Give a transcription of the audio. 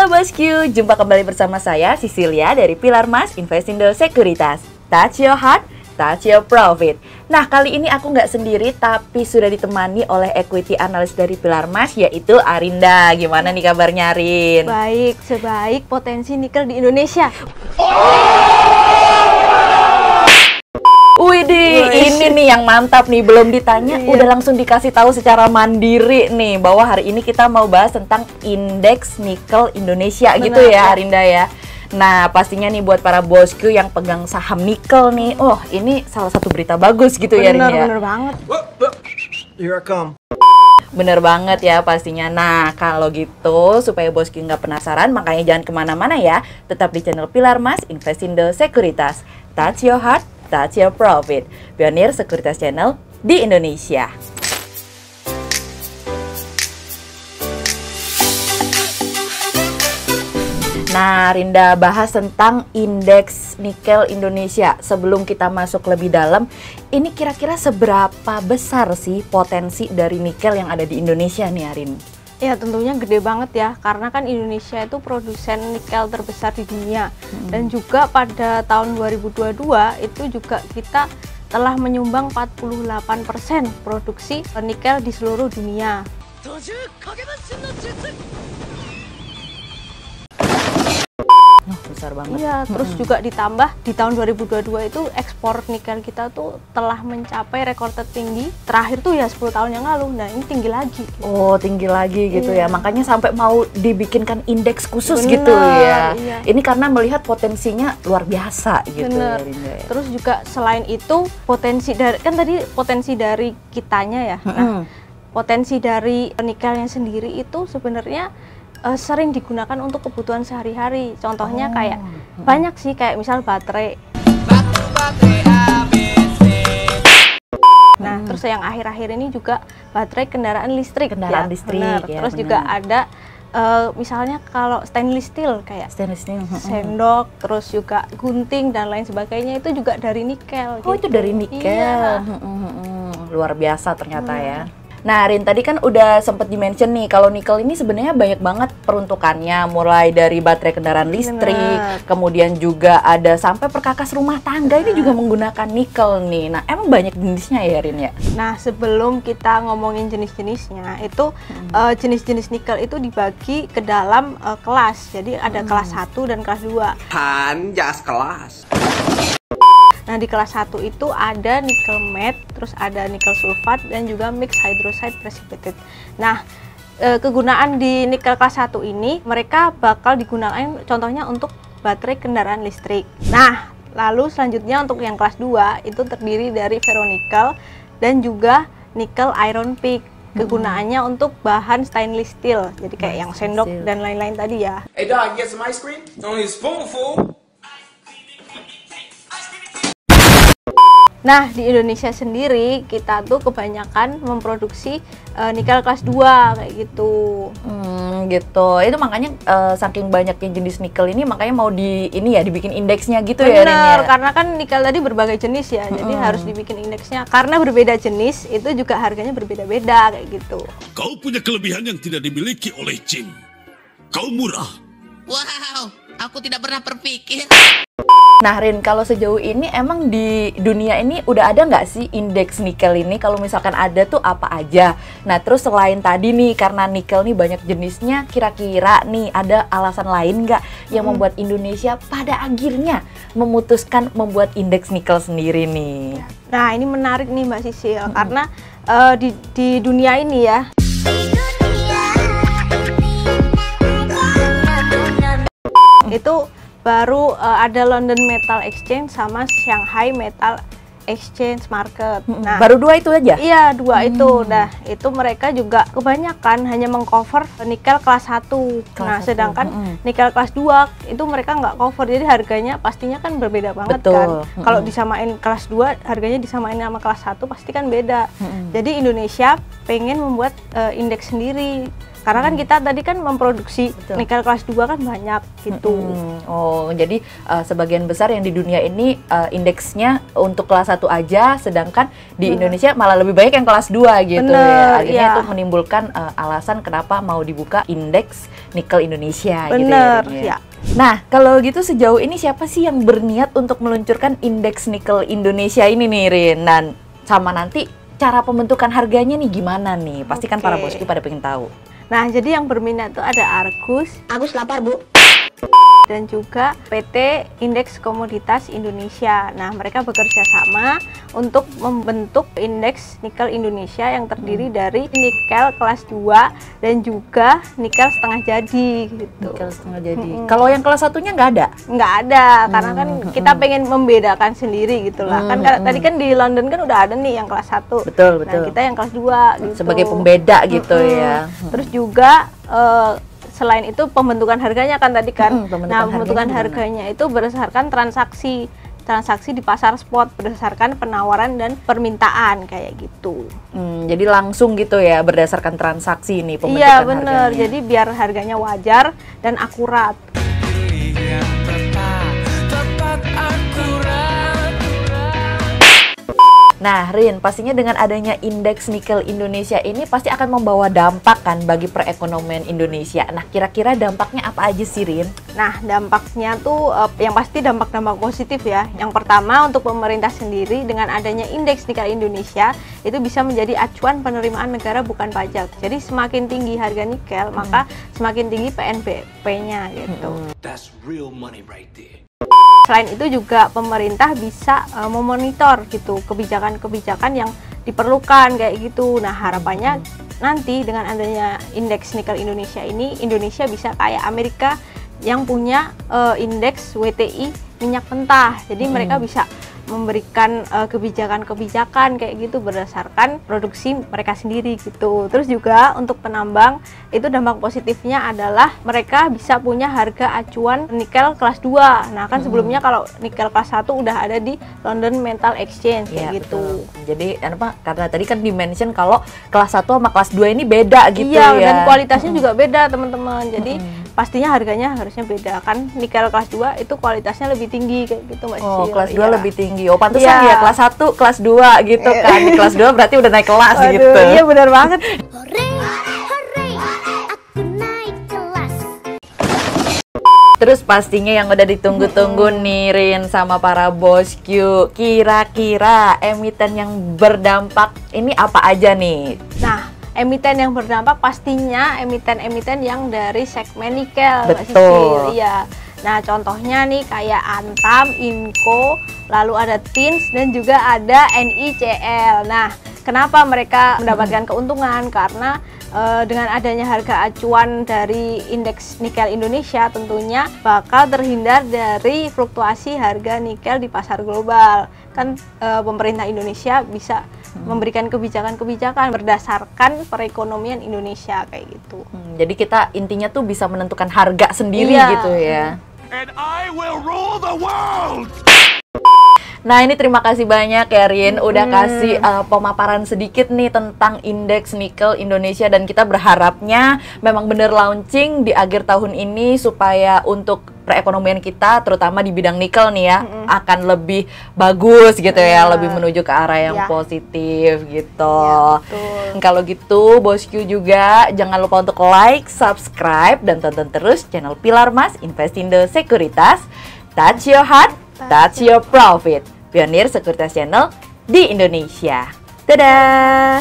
Halo Bosku, jumpa kembali bersama saya Cecilia dari Pilar Mas Investindo Sekuritas. Touch your heart, touch your profit. Nah, kali ini aku nggak sendiri, tapi sudah ditemani oleh equity analyst dari Pilar Mas, yaitu Arinda. Gimana nih kabarnya, Arin? Baik, sebaik potensi nikel di Indonesia. Widih, ini nih yang mantap nih, belum ditanya udah langsung dikasih tahu secara mandiri nih bahwa hari ini kita mau bahas tentang indeks nikel Indonesia. Benar, gitu ya, Arinda ya. Nah, pastinya nih buat para bosku yang pegang saham nikel nih, oh ini salah satu berita bagus gitu ya, Arinda. Bener banget. Here I come. Bener banget ya pastinya. Nah, kalau gitu supaya bosku nggak penasaran, makanya jangan kemana-mana ya. Tetap di channel Pilar Mas Investindo Sekuritas. Touch your heart, touch your profit. Pionir Sekuritas Channel di Indonesia. Nah, Rinda bahas tentang indeks nikel Indonesia. Sebelum kita masuk lebih dalam, ini kira-kira seberapa besar sih potensi dari nikel yang ada di Indonesia nih, Arin? Ya, tentunya gede banget ya, karena kan Indonesia itu produsen nikel terbesar di dunia. Dan juga pada tahun 2022 itu juga kita telah menyumbang 48% produksi nikel di seluruh dunia. Besar banget. Iya, terus juga ditambah di tahun 2022 itu ekspor nikel kita tuh telah mencapai rekor tertinggi terakhir tuh ya 10 tahun yang lalu. Nah, ini tinggi lagi. Oh, tinggi lagi gitu ya. Makanya sampai mau dibikinkan indeks khusus. Bener, gitu ya. Iya. Ini karena melihat potensinya luar biasa gitu. Bener. Ya. Terus juga selain itu potensi dari, kan tadi potensi dari kitanya ya. Nah, potensi dari nikelnya sendiri itu sebenarnya sering digunakan untuk kebutuhan sehari-hari. Contohnya kayak banyak sih, kayak misal baterai. Nah, terus yang akhir-akhir ini juga baterai kendaraan listrik. Kendaraan listrik. Ya, terus juga ada misalnya kalau stainless steel kayak sendok, terus juga gunting dan lain sebagainya itu juga dari nikel. Oh, gitu. Itu dari nikel. Iya. Luar biasa ternyata ya. Nah, Rin, tadi kan udah sempet di-mention nih, kalau nikel ini sebenarnya banyak banget peruntukannya, mulai dari baterai kendaraan listrik, kemudian juga ada sampai perkakas rumah tangga ini juga menggunakan nikel nih. Nah, emang banyak jenisnya ya, Rin ya? Nah, sebelum kita ngomongin jenis-jenisnya, itu jenis-jenis nikel itu dibagi ke dalam kelas. Jadi ada kelas 1 dan kelas 2. Jas kelas. Nah, di kelas 1 itu ada nikel matte, terus ada nikel sulfat, dan juga mixed hydroxide precipitate. Nah, kegunaan di nikel kelas 1 ini, mereka bakal digunakan contohnya untuk baterai kendaraan listrik. Nah, lalu selanjutnya untuk yang kelas 2, itu terdiri dari ferronikel dan juga nikel iron pick. Kegunaannya untuk bahan stainless steel, jadi kayak yang sendok dan lain-lain tadi ya. Hey dog, get some ice cream? Only a spoonful. Nah, di Indonesia sendiri kita tuh kebanyakan memproduksi nikel kelas 2 kayak gitu. Gitu. Itu makanya saking banyaknya jenis nikel ini, makanya mau dibikin indeksnya gitu. Bener, ya, Rin ya. karena kan nikel tadi berbagai jenis ya, jadi harus dibikin indeksnya. Karena berbeda jenis, itu juga harganya berbeda-beda kayak gitu. Kau punya kelebihan yang tidak dimiliki oleh Jin. Kau murah. Wow, aku tidak pernah berpikir. Nah, Rin, kalau sejauh ini emang di dunia ini udah ada nggak sih indeks nikel ini? Kalau misalkan ada tuh apa aja? Nah, terus selain tadi nih, karena nikel nih banyak jenisnya, kira-kira nih ada alasan lain nggak yang membuat Indonesia pada akhirnya memutuskan membuat indeks nikel sendiri nih? Nah, ini menarik nih Mbak Sisil, karena di dunia ini ya, itu baru ada London Metal Exchange sama Shanghai Metal Exchange Market. Nah, baru 2 itu aja? Iya, 2 itu. Nah, itu mereka juga kebanyakan hanya mengcover nikel kelas 1. Nah, sedangkan nikel kelas 2 itu mereka nggak cover. Jadi harganya pastinya kan berbeda banget. Betul. Kan. Kalau disamain kelas 2, harganya disamain sama kelas 1 pasti kan beda. Jadi Indonesia pengen membuat indeks sendiri Karena kan kita tadi kan memproduksi Betul. nikel kelas 2 kan banyak gitu. Oh, jadi sebagian besar yang di dunia ini indeksnya untuk kelas 1 aja, sedangkan di Indonesia malah lebih banyak yang kelas 2 gitu. Bener, ya. Akhirnya iya. itu menimbulkan alasan kenapa mau dibuka indeks nikel Indonesia gitu Bener, ya. Rin, ya. Nah, kalau gitu sejauh ini siapa sih yang berniat untuk meluncurkan indeks nikel Indonesia ini nih, Rin? Dan sama nanti cara pembentukan harganya nih gimana nih? Pasti kan para Oke. bosku pada pengen tahu. Nah, jadi yang berminat tuh ada Argus lapar, Bu. dan juga PT Indeks Komoditas Indonesia. Nah, mereka bekerja sama untuk membentuk indeks nikel Indonesia yang terdiri dari nikel kelas 2 dan juga nikel setengah jadi gitu. Nikel setengah jadi. Kalau yang kelas satunya nggak ada? Nggak ada, karena kan kita pengen membedakan sendiri gitu lah. Kan tadi kan di London kan udah ada nih yang kelas 1. Betul, Nah, betul. kita yang kelas 2 gitu. Sebagai pembeda gitu ya. Terus juga selain itu pembentukan harganya kan tadi kan. Pembentukan Nah, pembentukan harganya harganya itu berdasarkan transaksi di pasar spot berdasarkan penawaran dan permintaan kayak gitu. Jadi langsung gitu ya berdasarkan transaksi ini pembentukan Iya bener, harganya. jadi biar harganya wajar dan akurat. Nah, Rin, pastinya dengan adanya indeks nikel Indonesia ini pasti akan membawa dampak kan bagi perekonomian Indonesia. Nah, kira-kira dampaknya apa aja sih, Rin? Nah, dampaknya tuh yang pasti dampak-dampak positif ya. Yang pertama untuk pemerintah sendiri dengan adanya indeks nikel Indonesia itu bisa menjadi acuan penerimaan negara bukan pajak. Jadi semakin tinggi harga nikel, maka semakin tinggi PNBP-nya gitu. That's real money right there. Selain itu juga pemerintah bisa memonitor gitu kebijakan-kebijakan yang diperlukan kayak gitu. Nah, harapannya nanti dengan adanya indeks nikel Indonesia ini, Indonesia bisa kayak Amerika yang punya indeks WTI minyak mentah. Jadi mereka bisa memberikan kebijakan-kebijakan kayak gitu berdasarkan produksi mereka sendiri gitu. Terus juga untuk penambang itu dampak positifnya adalah mereka bisa punya harga acuan nikel kelas 2. Nah, kan sebelumnya kalau nikel kelas 1 udah ada di London Metal Exchange kayak Iya, gitu. betul. Jadi apa? Karena tadi kan di-mention kalau kelas 1 sama kelas 2 ini beda gitu Iya, ya. dan kualitasnya juga beda, teman-teman. Jadi pastinya harganya harusnya beda kan. Nikel kelas 2 itu kualitasnya lebih tinggi kayak gitu, Mbak Oh, Sisil. kelas 2 Iya. lebih tinggi. Oh, pantesan Iya. ya kelas 1, kelas 2 gitu kan. Di kelas 2 berarti udah naik kelas Aduh, gitu. iya benar banget. Hore, hore, aku naik kelas. Terus pastinya yang udah ditunggu-tunggu nih Rin sama para bosku, kira-kira emiten yang berdampak ini apa aja nih? Nah, emiten yang berdampak pastinya emiten-emiten yang dari segmen nikel, Mbak Betul. Sisil. Iya. Nah, contohnya nih kayak Antam, Inco, lalu ada Tins dan juga ada NICL. Nah, kenapa mereka mendapatkan keuntungan? Karena dengan adanya harga acuan dari indeks nikel Indonesia tentunya bakal terhindar dari fluktuasi harga nikel di pasar global. Kan pemerintah Indonesia bisa memberikan kebijakan-kebijakan berdasarkan perekonomian Indonesia kayak gitu. Jadi kita intinya tuh bisa menentukan harga sendiri Iya. gitu ya. And I will rule the world! Nah, ini terima kasih banyak ya Rin udah kasih pemaparan sedikit nih tentang indeks nikel Indonesia, dan kita berharapnya memang bener launching di akhir tahun ini supaya untuk perekonomian kita terutama di bidang nikel nih ya akan lebih bagus gitu ya, lebih menuju ke arah yang Ya. positif gitu. Ya, betul. Kalau gitu bosku juga jangan lupa untuk like, subscribe dan tonton terus channel Pilar Mas Investindo Sekuritas. Touch your heart, touch your profit. Pionir Sekuritas Channel di Indonesia. Dadah!